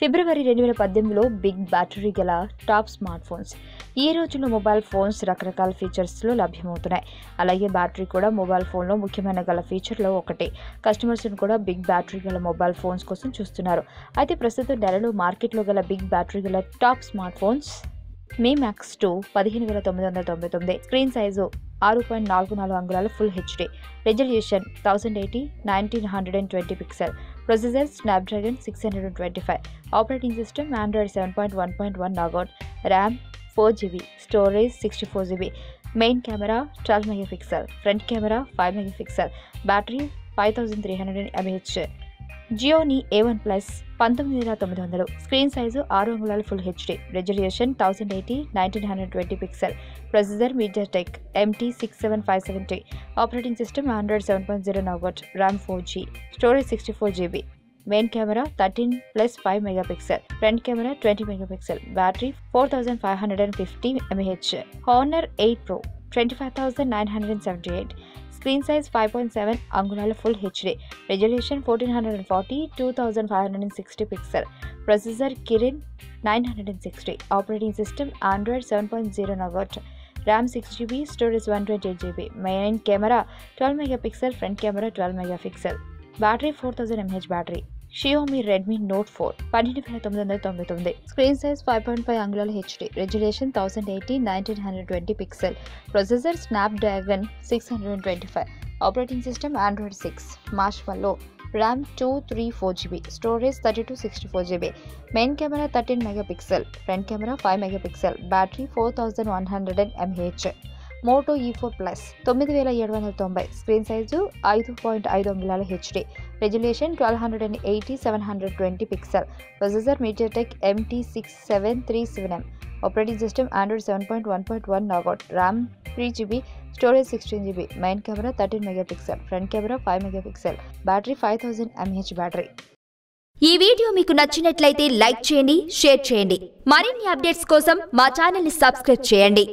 ఫిబ్రవరి 2018లో big battery గల top smart phones. ఈ రోజుల్లో మొబైల్ ఫోన్స్ రకరకాల ఫీచర్స్లో లభ్యమవుతున్నాయి. అలాగే బ్యాటరీ కూడా మొబైల్ ఫోన్లో ముఖ్యమైన గల ఫీచర్లో ఒకటి. కస్టమర్స్ కూడా బిగ్ బ్యాటరీ గల మొబైల్ ఫోన్స్ కోసం చూస్తున్నారు. అయితే ప్రస్తుతం నెలలో మార్కెట్లో గల బిగ్ బ్యాటరీ గల top smart phones Mi max 2 15,999, screen size 6.44 అంగుళాల full HD, resolution 1080 1920 pixel, processor Snapdragon 625, operating system Android 7.1.1 Nougat, RAM 4GB, storage 64GB, main camera 12 megapixel, front camera 5 megapixel, battery 5300 mAh, Gionee A1 Plus 19,900, screen size 6 అంగుళాల full HD, resolution 1080 1920 pixel, processor MediaTek MT67570, operating system Android 7.0 Nougat, RAM 4G, storage 64GB, main camera 13+5 megapixel, front camera 20 megapixel, battery 4550 mAh, Honor 8 Pro 25,978, screen size 5.7 అంగుళాల full HD, resolution 1440 2560 pixel, processor Kirin 960, operating system Android 7.0 Nougat, RAM 6GB, storage 128GB, main camera 12 megapixel, front camera 12 megapixel, battery 4000 mAh battery. Xiaomi Redmi Note 4 12,999, screen size 5.5 అంగుళాల HD, resolution 1080 1920 pixel, processor Snapdragon 625, operating system Android 6 Marshmallow, RAM 234GB, storage 3264GB, main camera 13 megapixel, front camera 5 megapixel, battery 4100 mAh, Moto E4 Plus 9790, screen size 5.5 అంగుళాల HD, resolution 1280 720 pixel, processor MediaTek MT6737M, operating system Android 7.1.1 Nougat, RAM 3GB, storage 16GB, main camera 13 megapixel, front camera 5 megapixel, battery 5000 mAh battery. ఈ video మీకు నచ్చినట్లయితే like చేయండి, share చేయండి. మరిన్ని updates కోసం మా channel ని సబ్స్క్రైబ్ చేయండి.